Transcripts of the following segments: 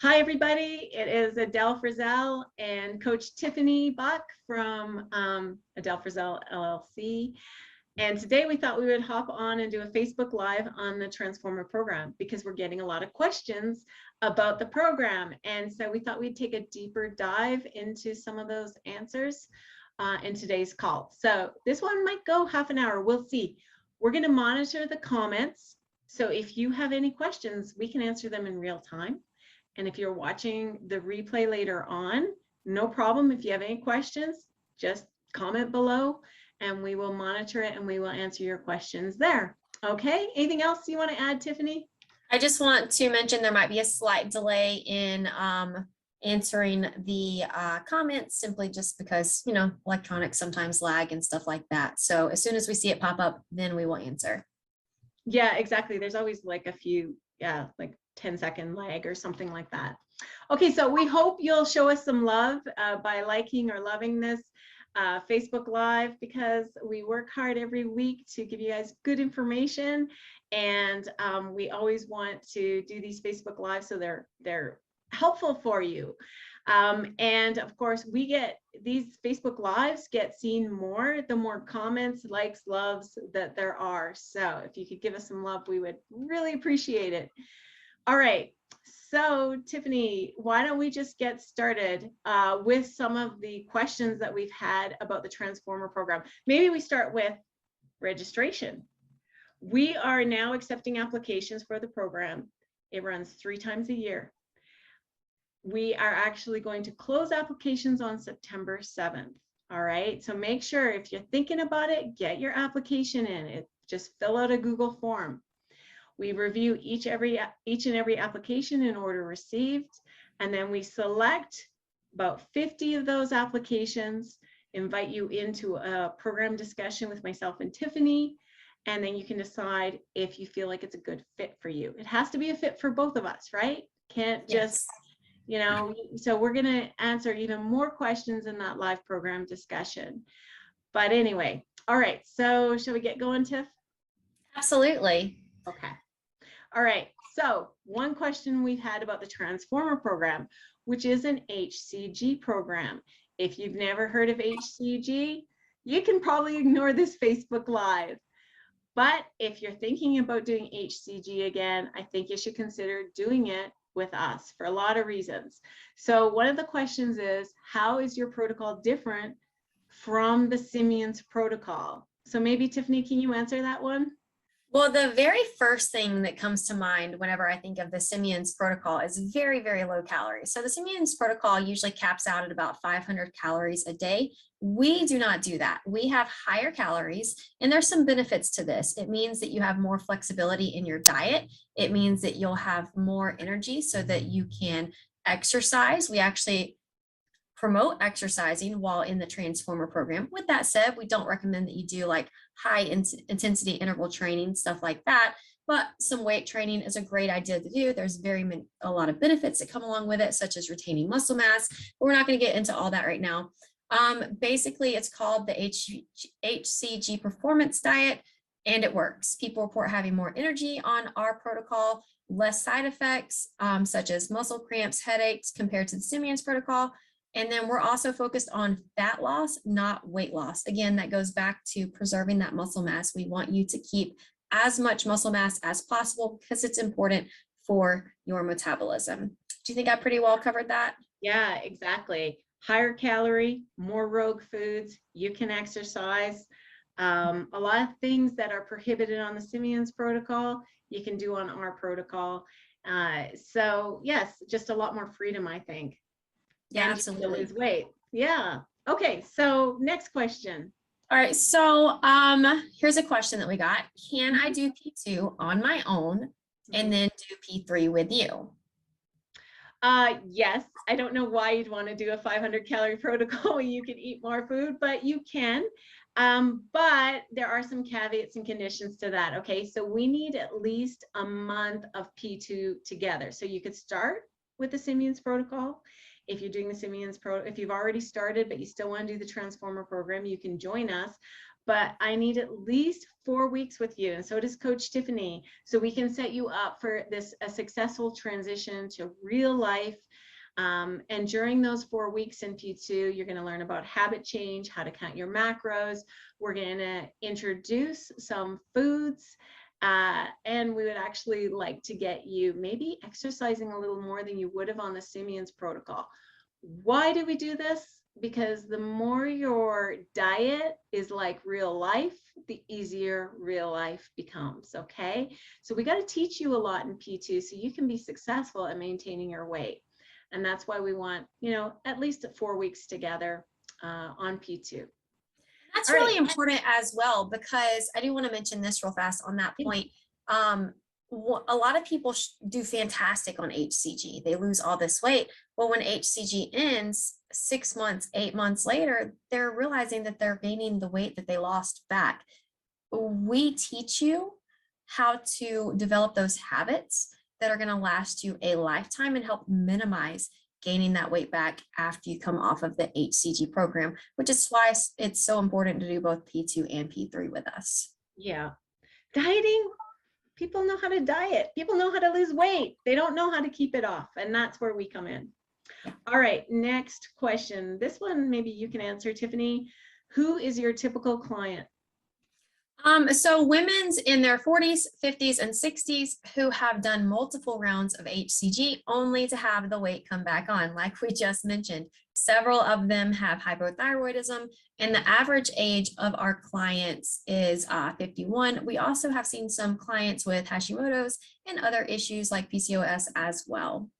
Hi, everybody. It is Adele Frizzell and Coach Tiffany Buck from Adele Frizzell LLC. And today we thought we would hop on and do a Facebook Live on the Transformer program because we're getting a lot of questions about the program. And so we thought we'd take a deeper dive into some of those answers in today's call. So this one might go half an hour. We'll see. We're going to monitor the comments. So if you have any questions, we can answer them in real time. And if you're watching the replay later on, no problem. If you have any questions, just comment below and we will monitor it and we will answer your questions there. Okay, anything else you want to add, Tiffany? I just want to mention there might be a slight delay in answering the comments simply just because, you know, electronics sometimes lag and stuff like that. So as soon as we see it pop up, then we will answer. Yeah, exactly. There's always like a few, like 10-second lag or something like that. Okay, so we hope you'll show us some love by liking or loving this Facebook Live, because we work hard every week to give you guys good information, and we always want to do these Facebook Lives so they're helpful for you. And of course, we get these Facebook Lives get seen more the more comments, likes, loves that there are. So if you could give us some love, we would really appreciate it. All right, so Tiffany, why don't we just get started with some of the questions that we've had about the Transformer program. Maybe we start with registration. We are now accepting applications for the program. It runs 3 times a year. We are actually going to close applications on September 7th. All right, so make sure if you're thinking about it, get your application in. Just fill out a Google form. We review each and every application in order received, and then we select about 50 of those applications, invite you into a program discussion with myself and Tiffany, and then you can decide if you feel like it's a good fit for you. It has to be a fit for both of us, right? Can't just, you know, so we're going to answer even more questions in that live program discussion. But anyway, all right, so shall we get going, Tiff? Absolutely. Okay. All right, so one question we've had about the Transformer program, which is an HCG program. If you've never heard of HCG, you can probably ignore this Facebook Live. But if you're thinking about doing HCG again, I think you should consider doing it with us for a lot of reasons. So one of the questions is, how is your protocol different from the Simeon's protocol? So maybe Tiffany, can you answer that one? Well, the very first thing that comes to mind whenever I think of the Simeon's protocol is very, very low calories. So the Simeon's protocol usually caps out at about 500 calories a day. We do not do that. We have higher calories, and there's some benefits to this. It means that you have more flexibility in your diet. It means that you'll have more energy so that you can exercise. We actually promote exercising while in the Transformer program. With that said, we don't recommend that you do like high intensity interval training, stuff like that, but some weight training is a great idea to do. There's a lot of benefits that come along with it, such as retaining muscle mass, but we're not going to get into all that right now. Basically, it's called the HCG Performance Diet, and it works. People report having more energy on our protocol, less side effects, such as muscle cramps, headaches, compared to the Simeon's protocol. And then we're also focused on fat loss, not weight loss. Again, that goes back to preserving that muscle mass. We want you to keep as much muscle mass as possible because it's important for your metabolism. Do you think I pretty well covered that? Yeah, exactly. Higher calorie, more rogue foods, you can exercise. A lot of things that are prohibited on the Simeon's protocol, you can do on our protocol. So yes, just a lot more freedom, I think. Yeah, and absolutely. Lose weight. Yeah. Okay. So next question. All right. So here's a question that we got. Can I do P2 on my own and then do P3 with you? Yes. I don't know why you'd want to do a 500 calorie protocol where you can eat more food, but you can. But there are some caveats and conditions to that. Okay. So we need at least a month of P2 together. So you could start with the Simeon's protocol. If you're doing the Simeon's if you've already started, but you still want to do the Transformer program, you can join us. But I need at least 4 weeks with you, and so does Coach Tiffany, so we can set you up for a successful transition to real life. And during those 4 weeks in P2, you're going to learn about habit change, how to count your macros. We're going to introduce some foods, and we would actually like to get you maybe exercising a little more than you would have on the Simeon's protocol. Why do we do this? Because the more your diet is like real life, the easier real life becomes, okay? So we got to teach you a lot in P2 so you can be successful at maintaining your weight. And that's why we want, at least 4 weeks together on P2. That's really important as well, because I do want to mention this real fast on that point. A lot of people do fantastic on HCG. They lose all this weight. Well, when HCG ends 6 months, 8 months later, they're realizing that they're gaining the weight that they lost back. We teach you how to develop those habits that are going to last you a lifetime and help minimize gaining that weight back after you come off of the HCG program, which is why it's so important to do both P2 and P3 with us. Yeah. Dieting, people know how to diet. People know how to lose weight. They don't know how to keep it off. And that's where we come in. Yeah. All right, next question. This one, maybe you can answer, Tiffany. Who is your typical client? So women's in their 40s, 50s, and 60s who have done multiple rounds of HCG only to have the weight come back on, like we just mentioned. Several of them have hypothyroidism, and the average age of our clients is 51. We also have seen some clients with Hashimoto's and other issues like PCOS as well.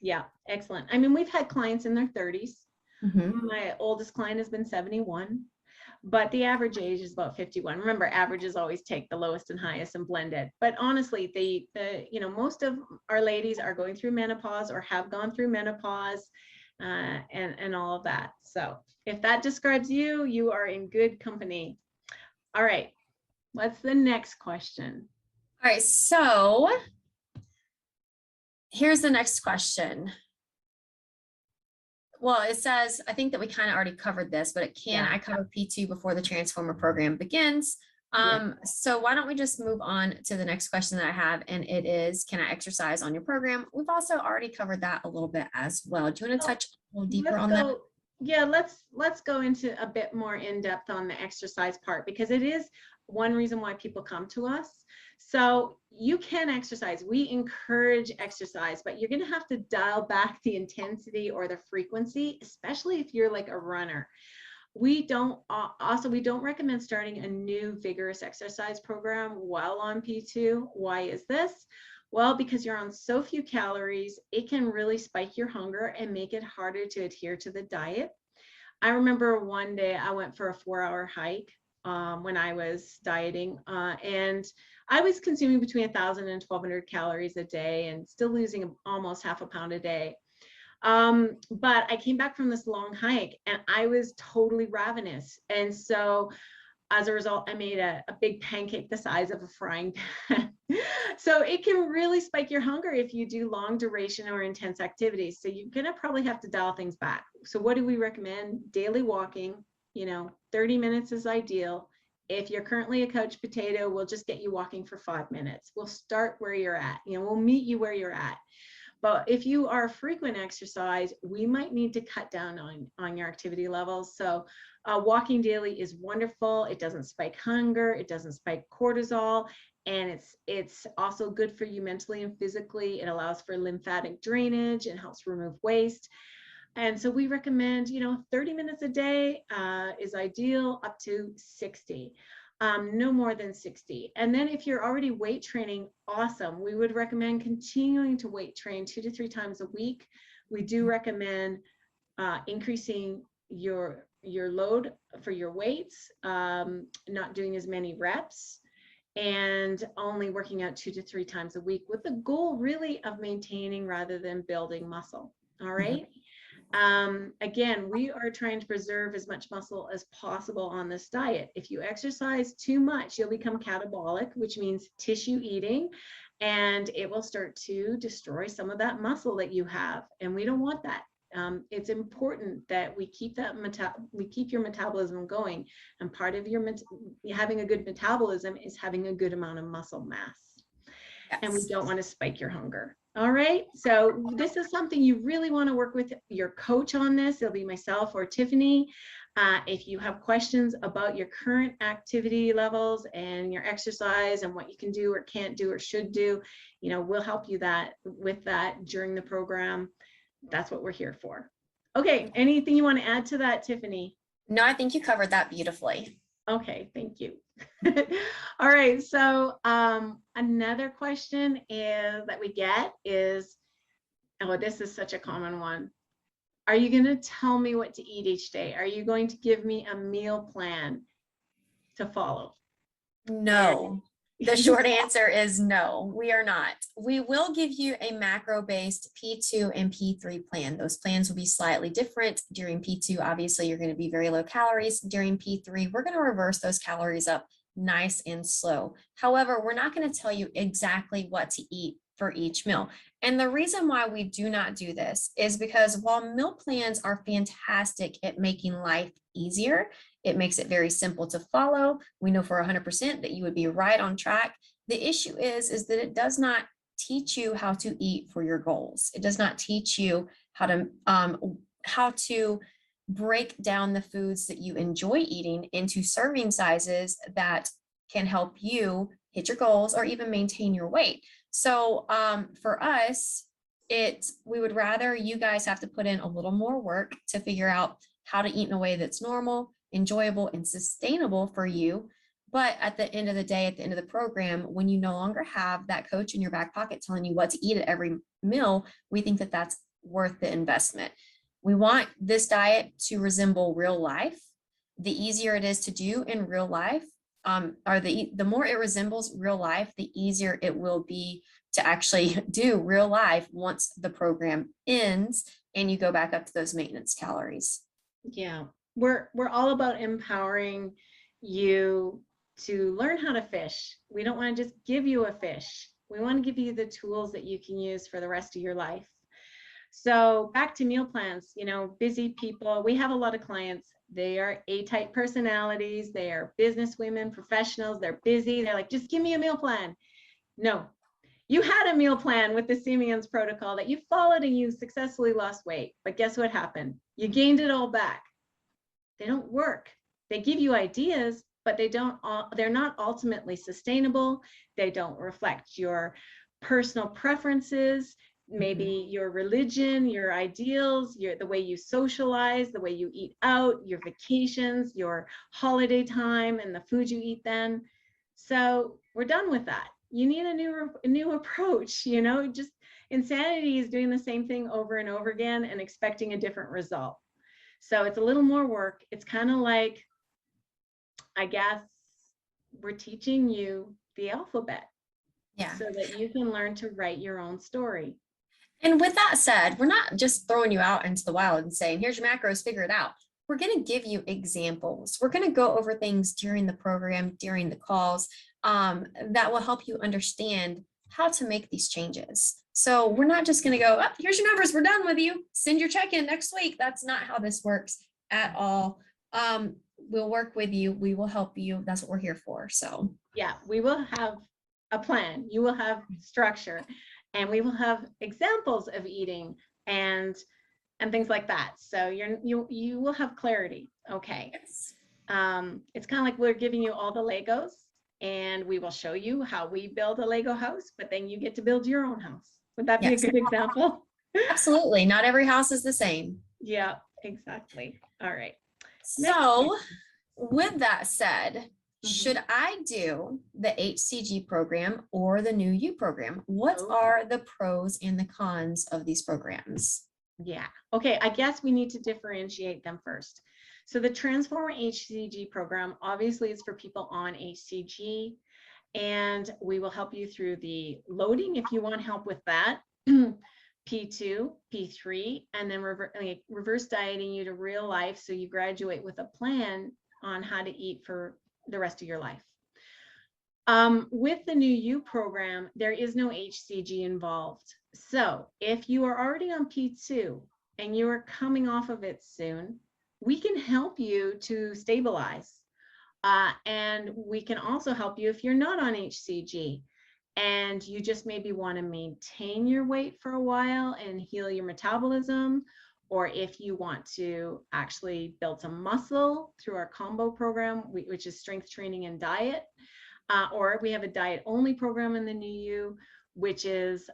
Yeah, excellent. I mean, we've had clients in their 30s. Mm-hmm. My oldest client has been 71. But the average age is about 51. Remember, averages always take the lowest and highest and blend it. But honestly, most of our ladies are going through menopause or have gone through menopause and all of that. So if that describes you, you are in good company. All right, what's the next question? All right, so here's the next question. Well, it says, I think that we kind of already covered this, but I cover P2 before the Transformer program begins. So why don't we just move on to the next question that I have, and it is, can I exercise on your program? We've also already covered that a little bit as well. Do you want to touch a little deeper on that? Yeah, let's go into a bit more in depth on the exercise part, because it is one reason why people come to us. So you can exercise. We encourage exercise, but you're going to have to dial back the intensity or the frequency, especially if you're like a runner. We don't recommend starting a new vigorous exercise program while on P2. Why is this? Well, because you're on so few calories, it can really spike your hunger and make it harder to adhere to the diet. I remember one day I went for a 4-hour hike when I was dieting, and I was consuming between 1,000 and 1,200 calories a day and still losing almost half a pound a day. But I came back from this long hike and I was totally ravenous. And so as a result, I made a big pancake the size of a frying pan. So it can really spike your hunger if you do long duration or intense activities. So you're going to probably have to dial things back. So what do we recommend? Daily walking, 30 minutes is ideal. If you're currently a couch potato, we'll just get you walking for 5 minutes. We'll start where you're at. We'll meet you where you're at. But if you are a frequent exercise, we might need to cut down on your activity levels. So walking daily is wonderful. It doesn't spike hunger. It doesn't spike cortisol. And it's also good for you mentally and physically. It allows for lymphatic drainage and helps remove waste. And so we recommend, 30 minutes a day is ideal, up to 60. No more than 60. And then if you're already weight training, awesome. We would recommend continuing to weight train 2 to 3 times a week. We do recommend increasing your load for your weights, not doing as many reps, and only working out 2 to 3 times a week with the goal really of maintaining rather than building muscle. All right. Again, we are trying to preserve as much muscle as possible on this diet. If you exercise too much, you'll become catabolic, which means tissue eating, and it will start to destroy some of that muscle that you have. And we don't want that. It's important that we keep that your metabolism going, and part of your having a good metabolism is having a good amount of muscle mass. Yes. And we don't want to spike your hunger. All right, so this is something you really want to work with your coach on. This it'll be myself or Tiffany. If you have questions about your current activity levels and your exercise and what you can do or can't do or should do, we'll help you with that during the program. That's what we're here for. Okay, anything you want to add to that, Tiffany? No, I think you covered that beautifully. Okay, thank you. All right, so another question that we get is, oh, this is such a common one. Are you going to tell me what to eat each day? Are you going to give me a meal plan to follow? No. The short answer is no, we are not. We will give you a macro-based P2 and P3 plan. Those plans will be slightly different. During P2, obviously, you're going to be very low calories. During P3, we're going to reverse those calories up nice and slow. However, we're not going to tell you exactly what to eat for each meal. And the reason why we do not do this is because while meal plans are fantastic at making life easier, it makes it very simple to follow. We know for 100% that you would be right on track. The issue is that it does not teach you how to eat for your goals. It does not teach you how to break down the foods that you enjoy eating into serving sizes that can help you hit your goals or even maintain your weight. So for us, we would rather you guys have to put in a little more work to figure out how to eat in a way that's normal, enjoyable, and sustainable for you. But at the end of the day, at the end of the program, when you no longer have that coach in your back pocket telling you what to eat at every meal, we think that that's worth the investment. We want this diet to resemble real life. The easier it is to do in real life, or the more it resembles real life, the easier it will be to actually do real life once the program ends and you go back up to those maintenance calories. Yeah, we're all about empowering you to learn how to fish. We don't want to just give you a fish. We want to give you the tools that you can use for the rest of your life. So back to meal plans, busy people. We have a lot of clients. They are A-type personalities. They are business women, professionals. They're busy. They're like, just give me a meal plan. No, you had a meal plan with the Simeon's protocol that you followed and you successfully lost weight. But guess what happened? You gained it all back. They don't work. They give you ideas, but they're not ultimately sustainable. They don't reflect your personal preferences, maybe your religion, your ideals, the way you socialize, the way you eat out, your vacations, your holiday time, and the food you eat then. So we're done with that. You need a new approach. Just insanity is doing the same thing over and over again and expecting a different result. So it's a little more work. It's kind of like, I guess, we're teaching you the alphabet. Yeah. So that you can learn to write your own story. And with that said, we're not just throwing you out into the wild and saying, here's your macros, figure it out. We're going to give you examples. We're going to go over things during the program, during the calls, that will help you understand how to make these changes. So we're not just going to go, oh, here's your numbers, we're done with you, send your check in next week. That's not how this works at all. We'll work with you. We will help you. That's what we're here for. So yeah, we will have a plan. You will have structure, and we will have examples of eating and things like that. So you will have clarity. Okay. yes. It's kind of like we're giving you all the Legos, and we will show you how we build a Lego house, but then you get to build your own house. Would that be a good example? Absolutely. Not every house is the same. Yeah, exactly. All right. So with that said, should I do the HCG program or the New You program? What are the pros and the cons of these programs? Yeah. Okay. I guess we need to differentiate them first. So the Transformer HCG program obviously is for people on HCG, and we will help you through the loading if you want help with that. P2, P3, and then reverse dieting you to real life so you graduate with a plan on how to eat for the rest of your life. With the New You program, there is no HCG involved. So if you are already on P2 and you are coming off of it soon, we can help you to stabilize. And we can also help you if you're not on HCG and you just maybe want to maintain your weight for a while and heal your metabolism, or if you want to actually build some muscle through our combo program, which is strength training and diet, or we have a diet only program in the new you, which is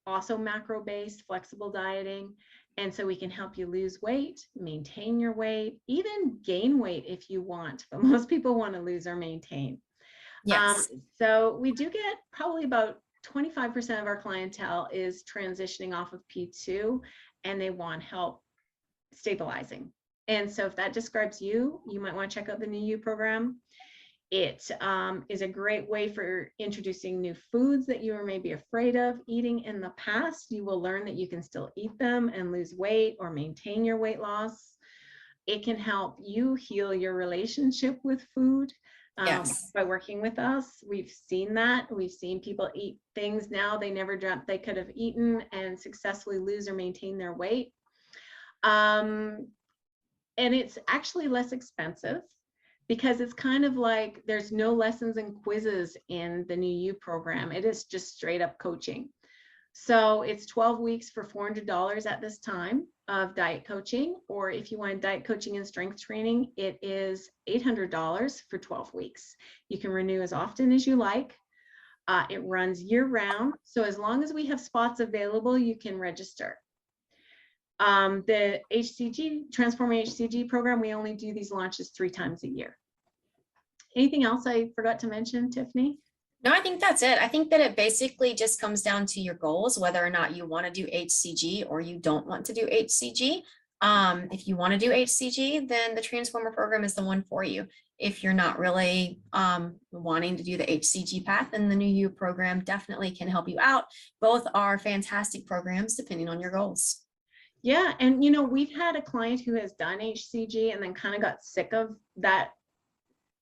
also macro-based flexible dieting. And so we can help you lose weight, maintain your weight, even gain weight if you want, but most people want to lose or maintain. Yes. So we do get probably about 25% of our clientele is transitioning off of P2 and they want help stabilizing. And so if that describes you, you might want to check out the new you program. It is a great way for introducing new foods that you were maybe afraid of eating in the past. You will learn that you can still eat them and lose weight or maintain your weight loss. It can help you heal your relationship with food Yes. by working with us. We've seen that. We've seen people eat things now they never dreamt they could have eaten and successfully lose or maintain their weight. And it's actually less expensive, because it's kind of like there's no lessons and quizzes in the new you program. It is just straight up coaching. So it's 12 weeks for $400 at this time of diet coaching, or if you want diet coaching and strength training, it is $800 for 12 weeks. You can renew as often as you like. It runs year round. So as long as we have spots available, you can register. The HCG, Transformer HCG program, we only do these launches 3 times a year. Anything else I forgot to mention, Tiffany? No, I think that's it. I think that it basically just comes down to your goals, whether or not you want to do HCG or you don't want to do HCG. If you want to do HCG, then the Transformer program is the one for you. If you're not really wanting to do the HCG path, then the New You program definitely can help you out. Both are fantastic programs depending on your goals. Yeah, and you know, we've had a client who has done HCG and then kind of got sick of that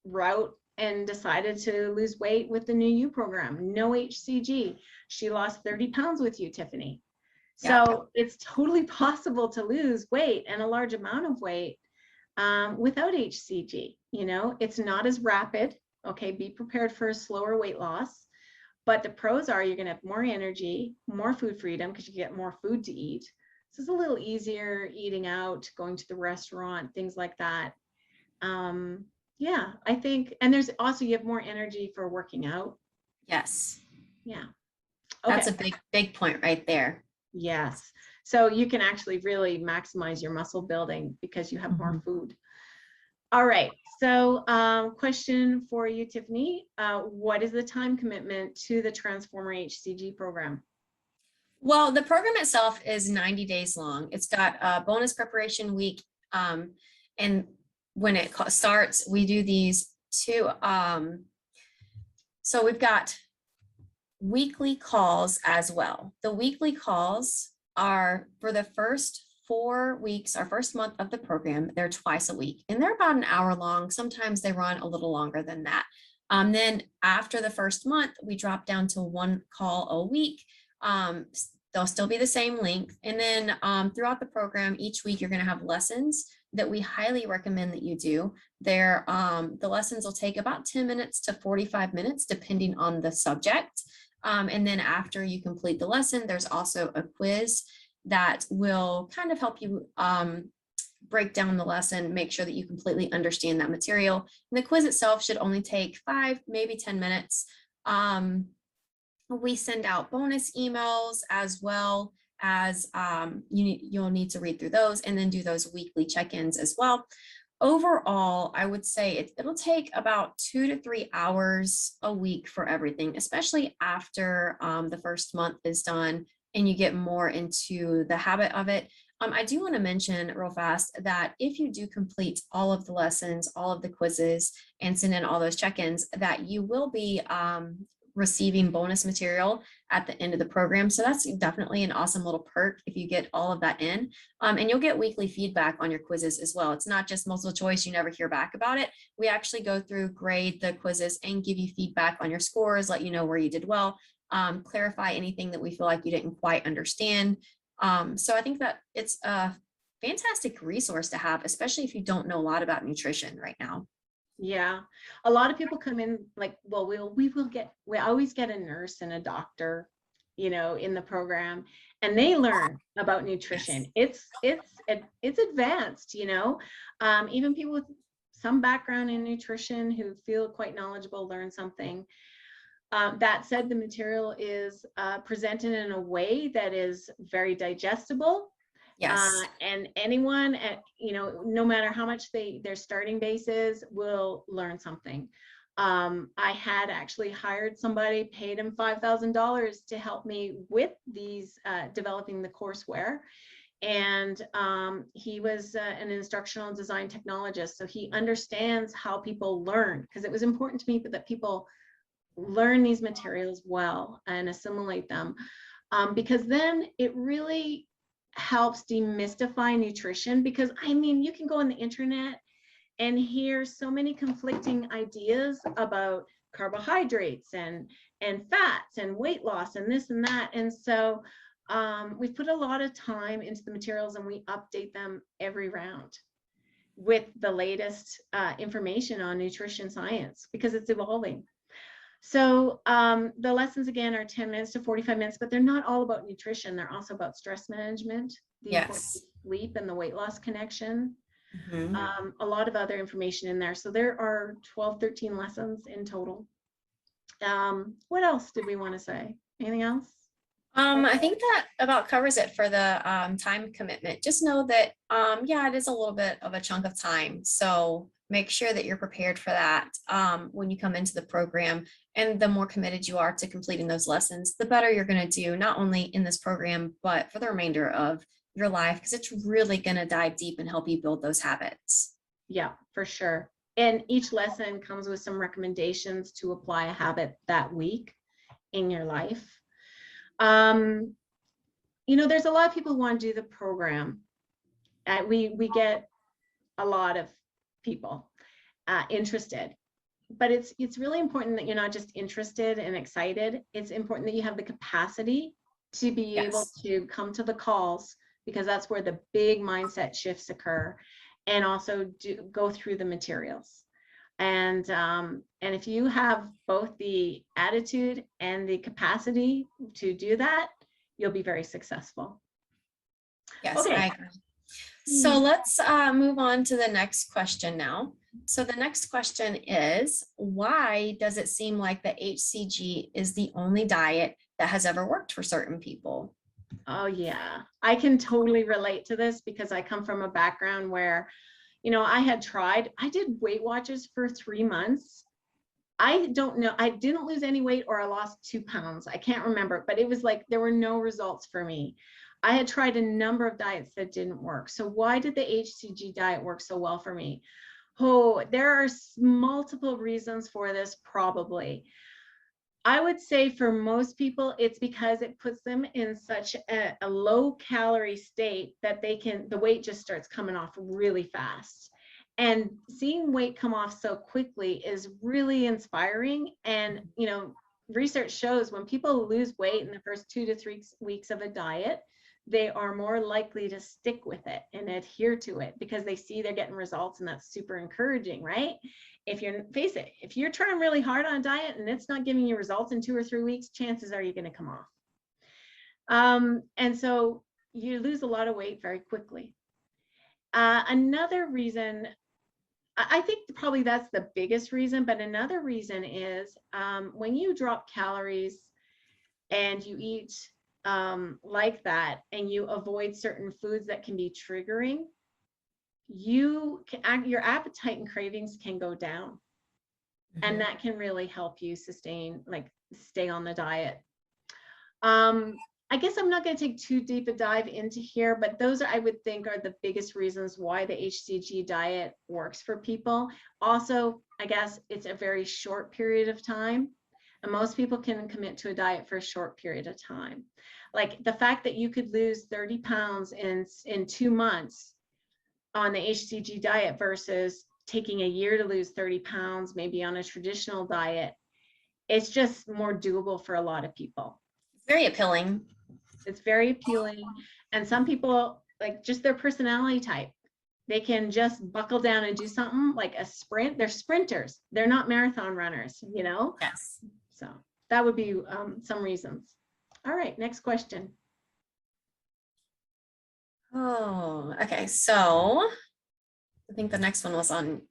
route and decided to lose weight with the New You program. No HCG. She lost 30 pounds with you, Tiffany. Yeah. So it's totally possible to lose weight and a large amount of weight without HCG. You know, it's not as rapid. Okay, be prepared for a slower weight loss. But the pros are you're going to have more energy, more food freedom because you get more food to eat. So it's a little easier eating out, going to the restaurant, things like that. Yeah, I think, and there's also, you have more energy for working out. Yes. Yeah. That's Okay. a big point right there. Yes. So you can actually really maximize your muscle building because you have more food. All right. So question for you, Tiffany. What is the time commitment to the Transformer HCG program? Well, the program itself is 90 days long. It's got a bonus preparation week. And when it starts, we do these 2. So we've got weekly calls as well. The weekly calls are for the first 4 weeks, our first month of the program. They're twice a week and they're about an hour long. Sometimes they run a little longer than that. Then after the first month, we drop down to 1 call a week. They'll still be the same length. And then throughout the program, each week you're going to have lessons that we highly recommend that you do. The lessons will take about 10 minutes to 45 minutes, depending on the subject. And then after you complete the lesson, there's also a quiz that will kind of help you break down the lesson, make sure that you completely understand that material. And the quiz itself should only take 5, maybe 10 minutes. We send out bonus emails as well as you'll need to read through those and then do those weekly check-ins as well. Overall, I would say it'll take about 2 to 3 hours a week for everything, especially after the first month is done and you get more into the habit of it. I do want to mention real fast that if you do complete all of the lessons, all of the quizzes, and send in all those check-ins, that you will be receiving bonus material at the end of the program. So that's definitely an awesome little perk if you get all of that in. And you'll get weekly feedback on your quizzes as well. It's not just multiple choice, you never hear back about it. We actually go through, grade the quizzes, and give you feedback on your scores, let you know where you did well, clarify anything that we feel like you didn't quite understand. So I think that it's a fantastic resource to have, especially if you don't know a lot about nutrition right now. Yeah, a lot of people come in like, well, we always get a nurse and a doctor, in the program, and they learn about nutrition. Yes. It's advanced, even people with some background in nutrition who feel quite knowledgeable learn something. That said, the material is presented in a way that is very digestible. Yes. And anyone no matter how much their starting base is, will learn something. I had actually hired somebody, paid him $5,000 to help me with these, developing the courseware. And he was an instructional design technologist. So he understands how people learn, because it was important to me that people learn these materials well and assimilate them. Because then it really helps demystify nutrition, because you can go on the internet and hear so many conflicting ideas about carbohydrates and fats and weight loss and this and that. And so we put a lot of time into the materials, and we update them every round with the latest information on nutrition science, because it's evolving. So the lessons again are 10 minutes to 45 minutes, but they're not all about nutrition. They're also about stress management, the importance Yes. of sleep, and the weight loss connection. Mhm. A lot of other information in there. So there are 12, 13 lessons in total. What else did we want to say? Anything else? I think that about covers it for the time commitment. Just know that, yeah, it is a little bit of a chunk of time. So make sure that you're prepared for that when you come into the program. And the more committed you are to completing those lessons, the better you're going to do, not only in this program, but for the remainder of your life, because it's really going to dive deep and help you build those habits. Yeah, for sure. And each lesson comes with some recommendations to apply a habit that week in your life. There's a lot of people who want to do the program. We get a lot of people interested, but it's really important that you're not just interested and excited. It's important that you have the capacity to be able Yes. to come to the calls, because that's where the big mindset shifts occur, and also go through the materials. And if you have both the attitude and the capacity to do that, you'll be very successful. Yes, Okay. I agree. So let's move on to the next question now. So the next question is, why does it seem like the HCG is the only diet that has ever worked for certain people? Oh yeah, I can totally relate to this, because I come from a background where, I did Weight Watchers for 3 months. I don't know, I didn't lose any weight, or I lost 2 pounds. I can't remember, but it was like there were no results for me. I had tried a number of diets that didn't work. So why did the HCG diet work so well for me? Oh, there are multiple reasons for this, probably. I would say for most people, it's because it puts them in such a low calorie state that the weight just starts coming off really fast. And seeing weight come off so quickly is really inspiring. And, research shows when people lose weight in the first 2 to 3 weeks of a diet, they are more likely to stick with it and adhere to it, because they see they're getting results, and that's super encouraging, right? Face it, if you're trying really hard on a diet and it's not giving you results in 2 or 3 weeks, chances are you're going to come off. And so you lose a lot of weight very quickly. Another reason, I think probably that's the biggest reason, but another reason is when you drop calories and you eat like that, and you avoid certain foods that can be triggering, your appetite and cravings can go down. And that can really help you stay on the diet. I guess I'm not going to take too deep a dive into here, but those I would think are the biggest reasons why the HCG diet works for people. Also, I guess it's a very short period of time, and most people can commit to a diet for a short period of time. Like the fact that you could lose 30 pounds in 2 months on the HCG diet versus taking a year to lose 30 pounds, maybe on a traditional diet, it's just more doable for a lot of people. Very appealing. It's very appealing. And some people, like just their personality type, they can just buckle down and do something like a sprint. They're sprinters. They're not marathon runners, you know? Yes. So that would be some reasons. All right, next question. Oh, okay. So I think the next one was on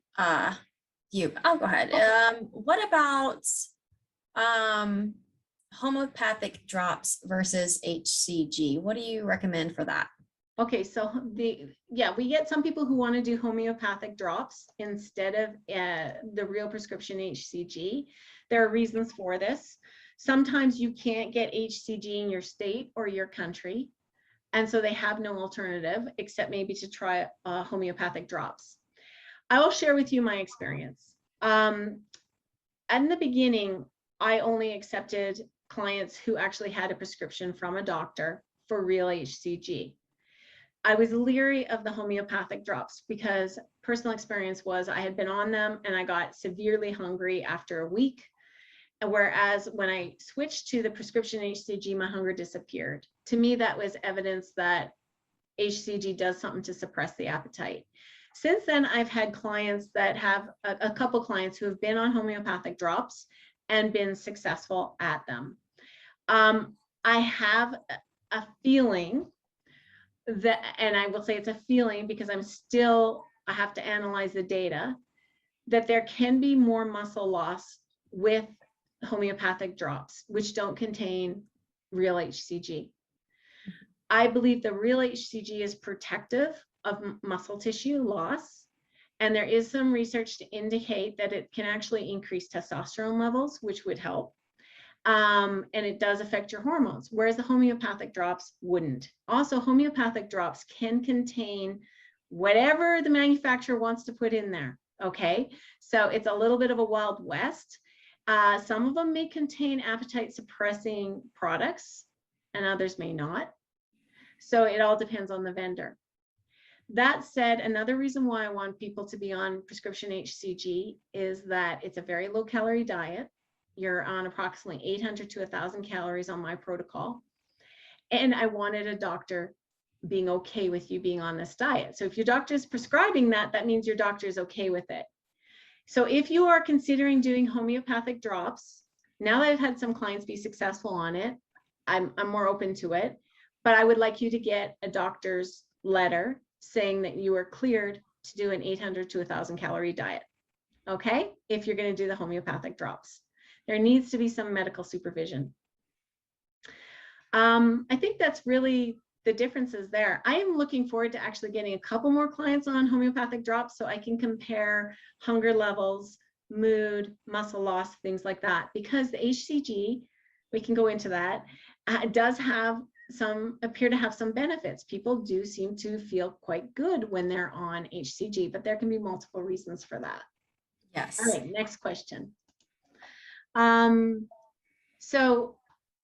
you. I'll go ahead. What about homeopathic drops versus HCG? What do you recommend for that? Okay, so we get some people who want to do homeopathic drops instead of the real prescription HCG. There are reasons for this. Sometimes you can't get HCG in your state or your country, and so they have no alternative except maybe to try homeopathic drops. I will share with you my experience. In the beginning, I only accepted clients who actually had a prescription from a doctor for real HCG. I was leery of the homeopathic drops because personal experience was I had been on them and I got severely hungry after a week. And whereas when I switched to the prescription HCG, my hunger disappeared. To me, that was evidence that HCG does something to suppress the appetite. Since then, I've had clients that have a couple clients who have been on homeopathic drops and been successful at them. I have a feeling that, and I will say it's a feeling because I have to analyze the data, that there can be more muscle loss with homeopathic drops, which don't contain real HCG. I believe the real HCG is protective of muscle tissue loss. And there is some research to indicate that it can actually increase testosterone levels, which would help. And it does affect your hormones, whereas the homeopathic drops wouldn't. Also, homeopathic drops can contain whatever the manufacturer wants to put in there, okay? So it's a little bit of a Wild West. Some of them may contain appetite suppressing products and others may not. So it all depends on the vendor. That said, another reason why I want people to be on prescription HCG is that it's a very low calorie diet. You're on approximately 800 to 1,000 calories on my protocol. And I wanted a doctor being okay with you being on this diet. So if your doctor is prescribing that, that means your doctor is okay with it. So if you are considering doing homeopathic drops, now that I've had some clients be successful on it, I'm more open to it, but I would like you to get a doctor's letter saying that you are cleared to do an 800 to 1,000 calorie diet, okay? If you're gonna do the homeopathic drops. There needs to be some medical supervision. I think that's really the differences there. I am looking forward to actually getting a couple more clients on homeopathic drops so I can compare hunger levels, mood, muscle loss, things like that. Because the HCG, we can go into that, does appear to have some benefits. People do seem to feel quite good when they're on HCG, but there can be multiple reasons for that. Yes. All right, next question. So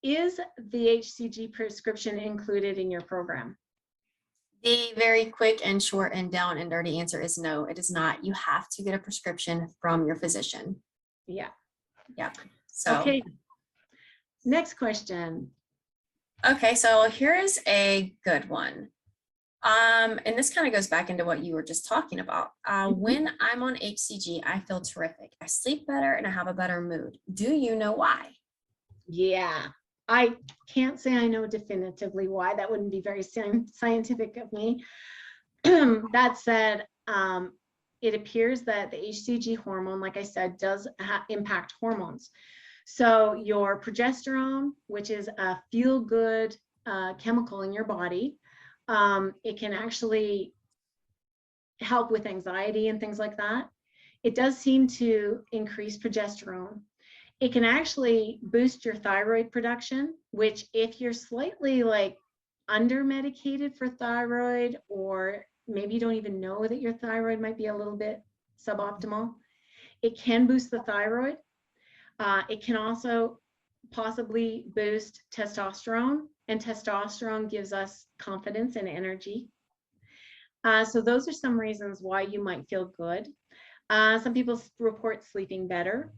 is the HCG prescription included in your program? The very quick and short and down and dirty answer is no, it is not. You have to get a prescription from your physician. Yeah. Yeah. So. Okay. Next question. Okay, so here's a good one. And this kind of goes back into what you were just talking about. When I'm on HCG, I feel terrific. I sleep better and I have a better mood. Do you know why? Yeah, I can't say I know definitively why. That wouldn't be very scientific of me. That said, it appears that the HCG hormone, like I said, does impact hormones. So your progesterone, which is a feel-good chemical in your body, it can actually help with anxiety and things like that. It does seem to increase progesterone. It can actually boost your thyroid production, which if you're slightly like under medicated for thyroid, or maybe you don't even know that your thyroid might be a little bit suboptimal, it can boost the thyroid. It can also possibly boost testosterone, and testosterone gives us confidence and energy. So those are some reasons why you might feel good. Some people report sleeping better.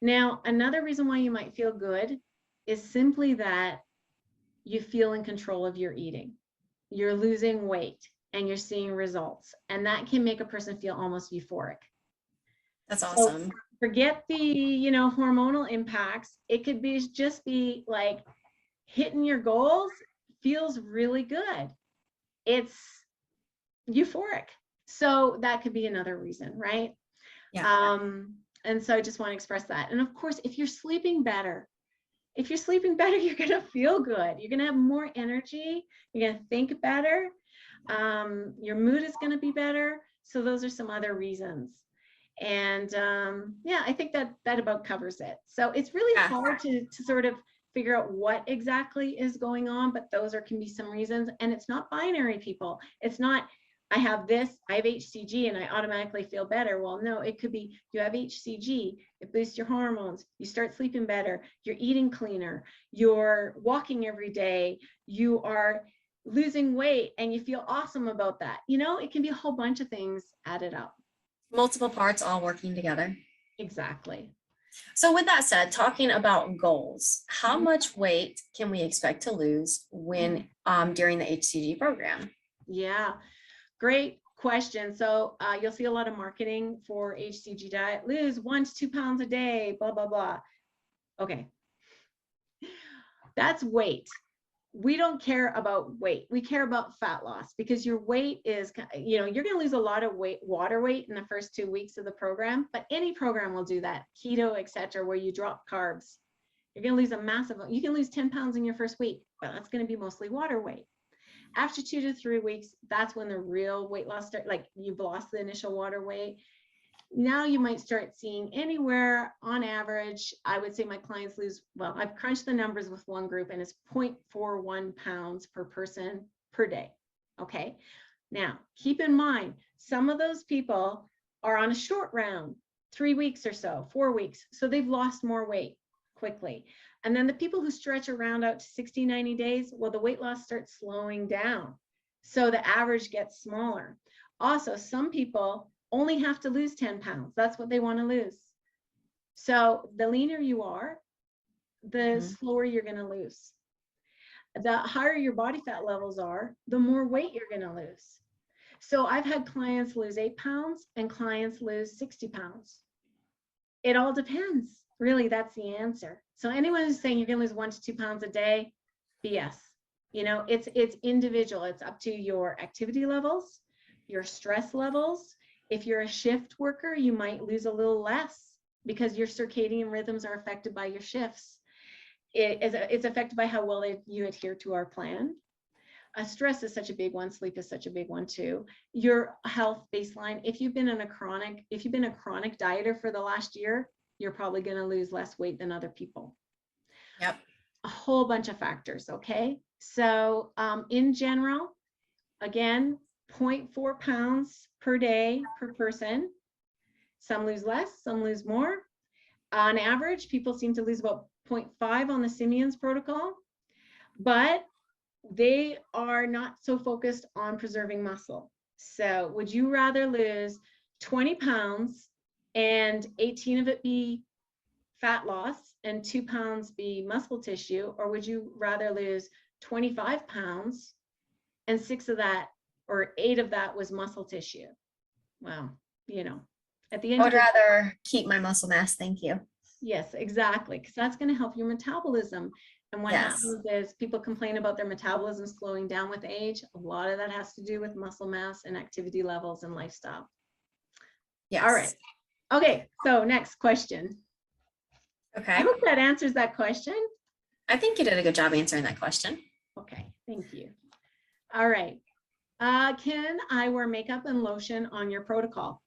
Now, another reason why you might feel good is simply that you feel in control of your eating. you're losing weight and you're seeing results. And that can make a person feel almost euphoric. That's So awesome. forget the, hormonal impacts. It could be just be like hitting your goals feels really good. It's euphoric. So that could be another reason, right? Yeah. And so I just want to express that. And of course, if you're sleeping better, you're going to feel good. You're going to have more energy. You're going to think better. Your mood is going to be better. So those are some other reasons. And yeah, I think that about covers it. So it's really hard to sort of figure out what exactly is going on, but those can be some reasons. And it's not binary, people. It's not, I have this, I have HCG and I automatically feel better. Well, no, it could be you have HCG, it boosts your hormones, you start sleeping better, you're eating cleaner, you're walking every day, you are losing weight and you feel awesome about that. It can be a whole bunch of things added up. Multiple parts all working together. Exactly. So with that said, talking about goals, how much weight can we expect to lose when during the HCG program? Yeah, great question. So you'll see a lot of marketing for HCG diet, lose 1 to 2 pounds a day, blah, blah, blah. Okay. That's weight. We don't care about weight. We care about fat loss because your weight is, you're going to lose a lot of weight, water weight in the first 2 weeks of the program, but any program will do that, keto, etc., where you drop carbs. You're going to lose a massive, you can lose 10 pounds in your first week, but that's going to be mostly water weight. After 2 to 3 weeks, that's when the real weight loss starts, like you've lost the initial water weight. Now you might start seeing anywhere on average, I would say my clients lose, well, I've crunched the numbers with one group and it's 0.41 pounds per person per day. Okay. Now keep in mind, some of those people are on a short round, 3 weeks or so, 4 weeks. So they've lost more weight quickly. And then the people who stretch around out to 60, 90 days, well, the weight loss starts slowing down. So the average gets smaller. Also, some people only have to lose 10 pounds. That's what they want to lose. So the leaner you are, the slower you're going to lose. The higher your body fat levels are, the more weight you're going to lose. So I've had clients lose 8 pounds and clients lose 60 pounds. It all depends. Really, that's the answer. So anyone who's saying you're going to lose 1 to 2 pounds a day, BS. It's individual. It's up to your activity levels, your stress levels. If you're a shift worker, you might lose a little less because your circadian rhythms are affected by your shifts. It's affected by how well you adhere to our plan. Stress is such a big one. Sleep is such a big one too. Your health baseline. If you've been a chronic dieter for the last year, you're probably going to lose less weight than other people. Yep. A whole bunch of factors. Okay. So in general, again, 0.4 pounds per day per person. Some lose less, some lose more. On average, people seem to lose about 0.5 on the Simeon's protocol, but they are not so focused on preserving muscle. So would you rather lose 20 pounds and 18 of it be fat loss and 2 pounds be muscle tissue, or would you rather lose 25 pounds and 6 of that or 8 of that was muscle tissue? Well, at the end I would rather keep my muscle mass, thank you. Yes, exactly, because that's going to help your metabolism. And what happens is people complain about their metabolism slowing down with age. A lot of that has to do with muscle mass and activity levels and lifestyle. Yes. All right. Okay, so next question. Okay. I hope that answers that question. I think you did a good job answering that question. Okay, thank you. All right. Can I wear makeup and lotion on your protocol?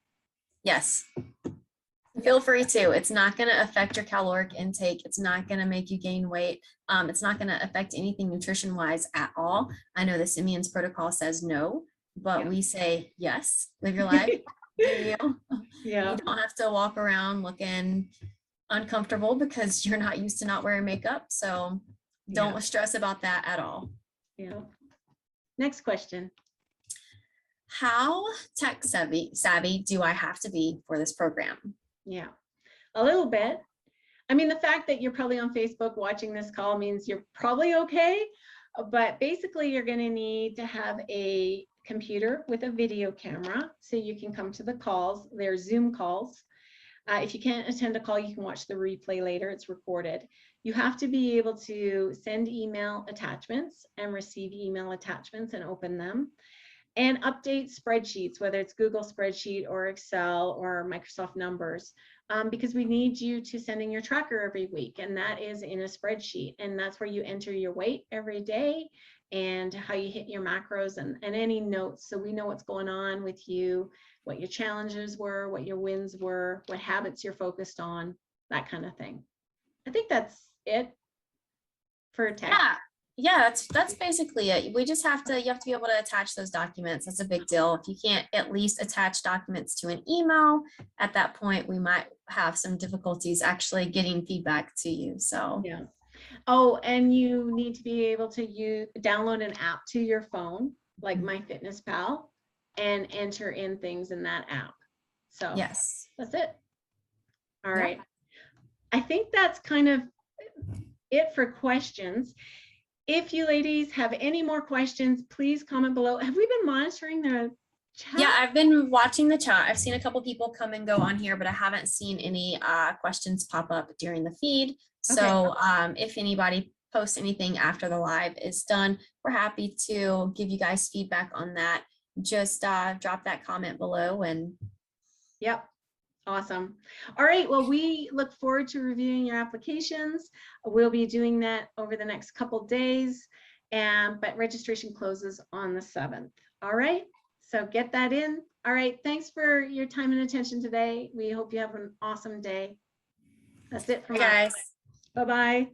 Yes. Feel free to. It's not going to affect your caloric intake. It's not going to make you gain weight. It's not going to affect anything nutrition wise at all. I know the Simeon's protocol says no, but we say yes. Live your life. Do you? Yeah. You don't have to walk around looking uncomfortable because you're not used to not wearing makeup. So don't stress about that at all. Yeah. Next question. How tech savvy do I have to be for this program? Yeah, a little bit. I mean, the fact that you're probably on Facebook watching this call means you're probably okay. But basically you're going to need to have a computer with a video camera so you can come to the calls. They're Zoom calls. If you can't attend a call, you can watch the replay later. It's recorded. You have to be able to send email attachments and receive email attachments and open them, and update spreadsheets, whether it's Google spreadsheet or Excel or Microsoft Numbers, because we need you to send in your tracker every week, and that is in a spreadsheet, and that's where you enter your weight every day and how you hit your macros and any notes, so we know what's going on with you, what your challenges were, what your wins were, what habits you're focused on, that kind of thing. I think that's it for tech. Yeah, that's basically it. We just have to, you have to be able to attach those documents. That's a big deal. If you can't at least attach documents to an email, at that point, we might have some difficulties actually getting feedback to you. So yeah. Oh, and you need to be able to download an app to your phone, like MyFitnessPal, and enter in things in that app. So yes, that's it. All right. I think that's kind of it for questions. If you ladies have any more questions, please comment below. Have we been monitoring the chat? Yeah, I've been watching the chat. I've seen a couple people come and go on here, but I haven't seen any questions pop up during the feed. So if anybody posts anything after the live is done, we're happy to give you guys feedback on that. Just drop that comment below and. Yep. Awesome. All right. Well, we look forward to reviewing your applications. We'll be doing that over the next couple days, but registration closes on the 7th. All right. So get that in. All right. Thanks for your time and attention today. We hope you have an awesome day. That's it from us. Guys. Bye-bye.